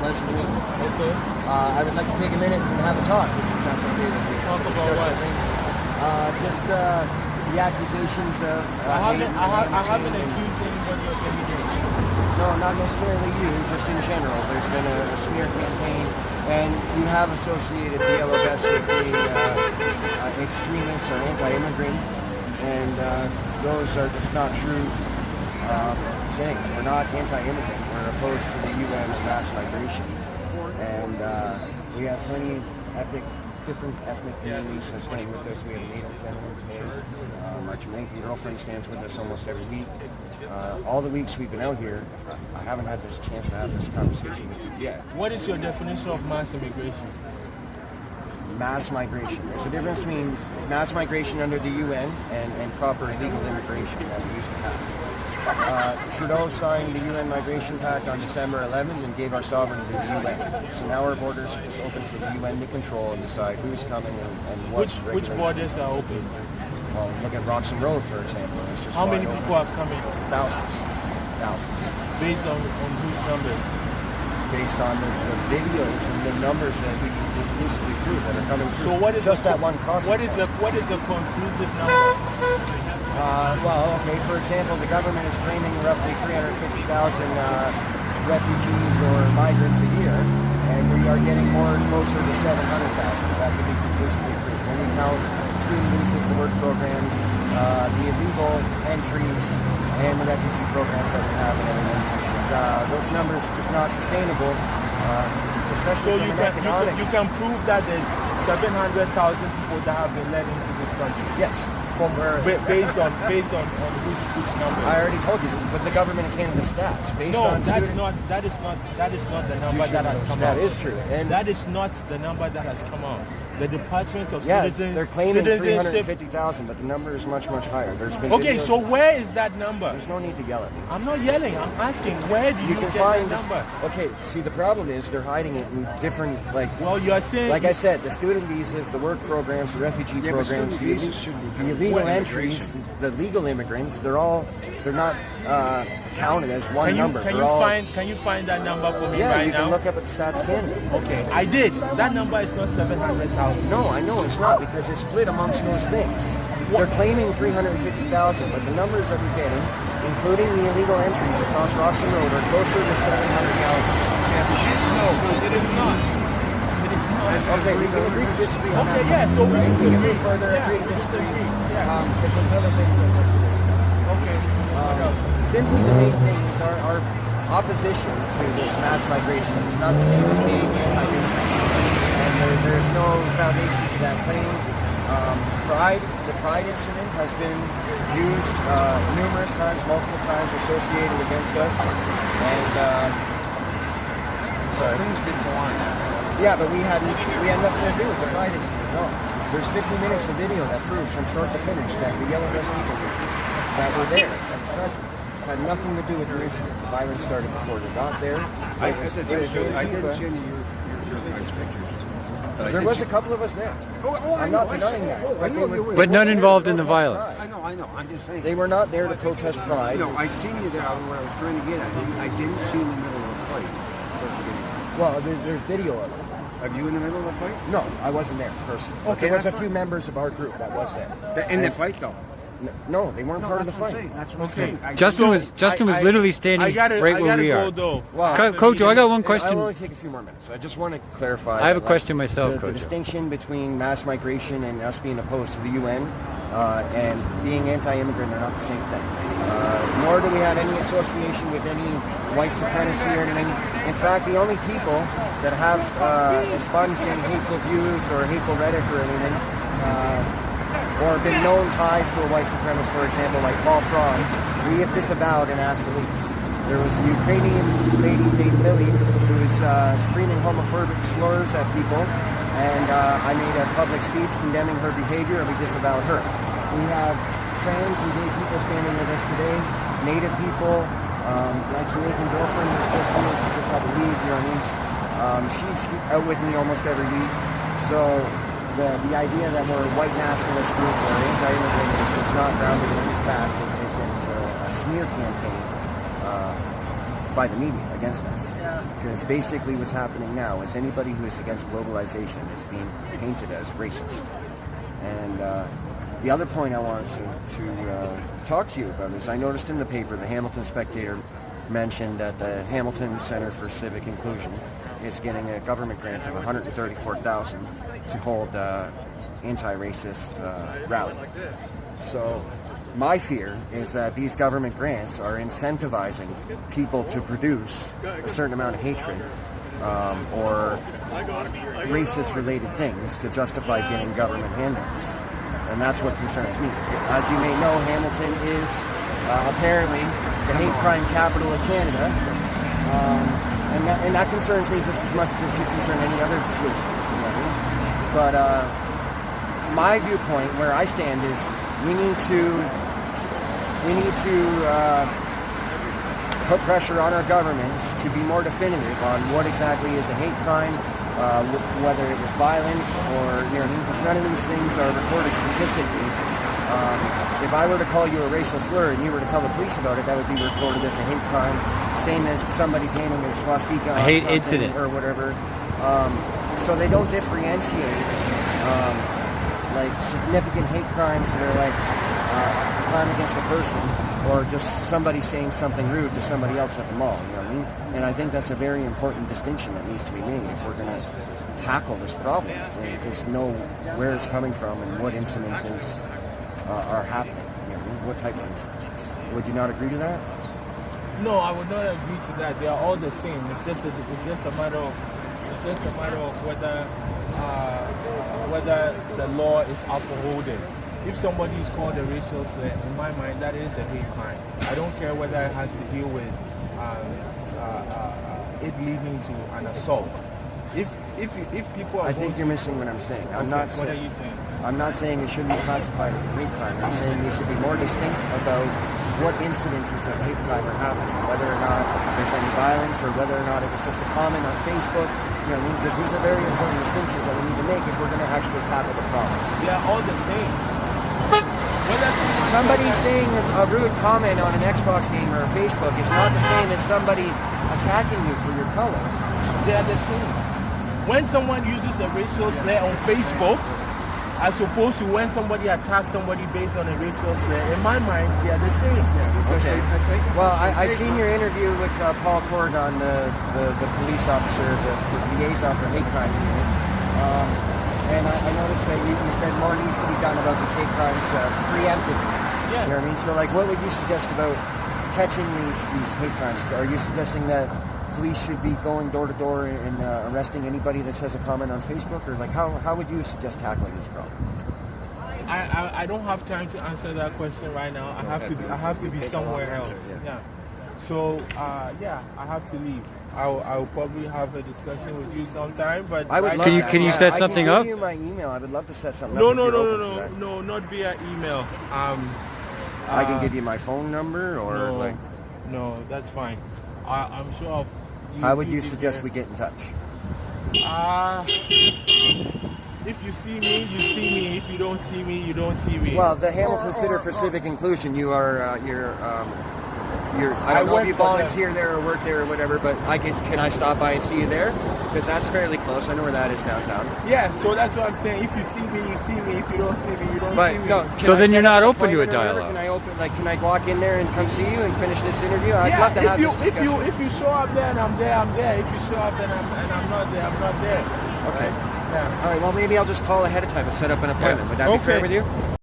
pleasure to meet you. Okay. I would like to take a minute and have a talk with you. That's okay with you. Talk about what? Just the accusations of. I haven't accused anybody of anything. No, not necessarily you, just in general. There's been a smear campaign, and you have associated the yellow vests with being extremists or anti-immigrant, and those are just not true sayings. We're not anti-immigrant. We're opposed to the UN's mass migration, and we have plenty different ethnic communities staying with us. We have Native gentlemen today. Our Jamaican girlfriend stands with us almost every week. All the weeks we've been out here, I haven't had this chance to have this conversation with you yet. What is your definition of mass immigration? Mass migration. There's a difference between mass migration under the UN and proper legal immigration that we used to have. Trudeau signed the UN Migration Pact on December 11th and gave our sovereignty to the UN. So now our borders are just open for the UN to control and decide who's coming and what's Which borders are open? Well, look at Roxham Road, for example. It's just how many people have come in? Thousands. Based on whose numbers? Based on the videos and the numbers that we exclusively prove that are coming through. So what is just that one crossing? What is the conclusive number? Well, okay, for example, the government is claiming roughly 350,000 refugees or migrants a year, and we are getting closer to 700,000. That could be conclusively proved. When we count student visas, the work programs, the illegal entries, and the refugee programs that we have in everything. Those numbers are just not sustainable, especially from an economics. You can prove that there's 700,000 people that have been let into this country. Yes. From where? Based on which number? I already told you, but the government of Canada stats. That is not the number that has come out. That is true. And that is not the number that has come out. The Department of Citizenship. They're claiming 350,000, but the number is much, much higher. There's been so where is that number? There's no need to yell at me. I'm not yelling. I'm asking, where do you get that number? Okay, see, the problem is they're hiding it in different, Well, you are saying... Like I said, the student visas, the work programs, the refugee programs, the illegal entries, the legal immigrants, they're not counted as one number. Can you find that number for me right now? Yeah, you can look up at the Stats Canada. Okay, I did. That number is not 700,000. No, I know it's not, because it's split amongst those things. They're claiming 350,000, but the numbers that we're getting, including the illegal entries across Roxham Road, are closer to 700,000. No, it is not. It is not. Okay, we can agree to disagree on that. Okay, yeah, so we can agree further, agree to disagree. Yeah. Because there's other things I'd like to discuss. Okay. Simply the main thing is our opposition to this mass migration is not the same as being anti-immigrant. And there's no foundation to that claim. The Pride incident has been used numerous times, multiple times, associated against us. And things didn't go on. Yeah, but we had nothing to do with the Pride incident. No, there's 50 minutes of video that proves from start to finish that the yellow vest people that were there, that was present, had nothing to do with the incident. The violence started before they got there. I didn't see any of your pictures. There was a couple of us there. I'm not denying that. But none involved in the violence. I know. I'm just saying. They were not there to protest Pride. No, I seen you there where I was trying to get at. I didn't see you in the middle of a fight. Well, there's video of it. Are you in the middle of a fight? No, I wasn't there personally. Okay, there was a few members of our group that was there. In the fight, though? No, they weren't part of the fight. That's what I'm saying. Justin was literally standing right where we are. Kojo, I got one question. I'll only take a few more minutes. I just want to clarify. I have a question myself, Kojo. The distinction between mass migration and us being opposed to the UN and being anti-immigrant are not the same thing. Nor do we have any association with any white supremacy or anything. In fact, the only people that have expunged in hateful views or hateful rhetoric or anything or been known ties to a white supremacist, for example, like Paul Fromm, we have disavowed and asked to leave. There was a Ukrainian lady named Millie who was screaming homophobic slurs at people, and I made a public speech condemning her behavior, and we disavowed her. We have trans and gay people standing with us today, Native people, my Jamaican girlfriend who's just here, she just had to leave here on East. She's out with me almost every week, so the idea that we're a white nationalist group or anti-immigrant is just not grounded in any fact. It's a smear campaign. by the media against us. Because basically what's happening now is anybody who is against globalization is being painted as racist. And the other point I wanted to talk to you about is I noticed in the paper, the Hamilton Spectator mentioned that the Hamilton Center for Civic Inclusion is getting a government grant of $134,000 to hold anti-racist rally. So my fear is that these government grants are incentivizing people to produce a certain amount of hatred or racist-related things to justify getting government handouts. And that's what concerns me. As you may know, Hamilton is apparently the hate crime capital of Canada. And that concerns me just as much as it should concern any other citizen. But my viewpoint, where I stand, is we need to put pressure on our governments to be more definitive on what exactly is a hate crime, whether it was violence or, because none of these things are recorded statistically. If I were to call you a racial slur and you were to tell the police about it, that would be recorded as a hate crime, same as somebody painting a swastika on hate something incident or whatever. So they don't differentiate like significant hate crimes that are like a crime against a person or just somebody saying something rude to somebody else at the mall. You know what I mean? And I think that's a very important distinction that needs to be made if we're going to tackle this problem. Is know where it's coming from and what incidences are happening. You know, what type of incidences? Would you not agree to that? No, I would not agree to that. They are all the same. It's just a matter of whether the law is upholding. If somebody is called a racial slur, in my mind, that is a hate crime. I don't care whether it has to deal with it leading to an assault. If people are I think you're missing what I'm saying. What are you saying? I'm not saying it shouldn't be classified as a hate crime. I'm saying we should be more distinct about what incidences of hate crime are happening, whether or not there's any violence or whether or not it was just a comment on Facebook. You know, because these are very important distinctions that we need to make if we're going to actually tackle the problem. They are all the same. Somebody saying a rude comment on an Xbox game or a Facebook is not the same as somebody attacking you for your color. They are the same. When someone uses a racial slur on Facebook, as opposed to when somebody attacks somebody based on a racial slur, in my mind, they are the same. Okay. Well, I seen your interview with Paul Corrigan, the police officer, the liaison for hate crime unit. And I noticed that you said more needs to be done about these hate crimes preemptively. Yeah. You know what I mean? So, like, what would you suggest about catching these hate crimes? Are you suggesting that police should be going door to door and arresting anybody that says a comment on Facebook, or like how would you suggest tackling this problem? I don't have time to answer that question right now. I have to be somewhere else. Yeah. So I have to leave. I'll probably have a discussion with you sometime. But I would can you set something up? I can give you my email. I would love to set something up. No, not via email. I can give you my phone number or No, that's fine. I'm sure. How would you suggest we get in touch? If you see me, you see me. If you don't see me, you don't see me. Well, the Hamilton Center for Civic Inclusion, you are I don't know if you volunteer there or work there or whatever, but can I stop by and see you there? Because that's fairly close. I know where that is downtown. Yeah, so that's what I'm saying. If you see me, you see me. If you don't see me, you don't see me. No, so then you're not open to a dialogue. Can I walk in there and come see you and finish this interview? I'd love to have this discussion. If you show up there and I'm there, I'm there. If you show up and I'm not there, I'm not there. Okay. Right? Yeah. All right, well, maybe I'll just call ahead of time and set up an appointment. Would that be fair with you?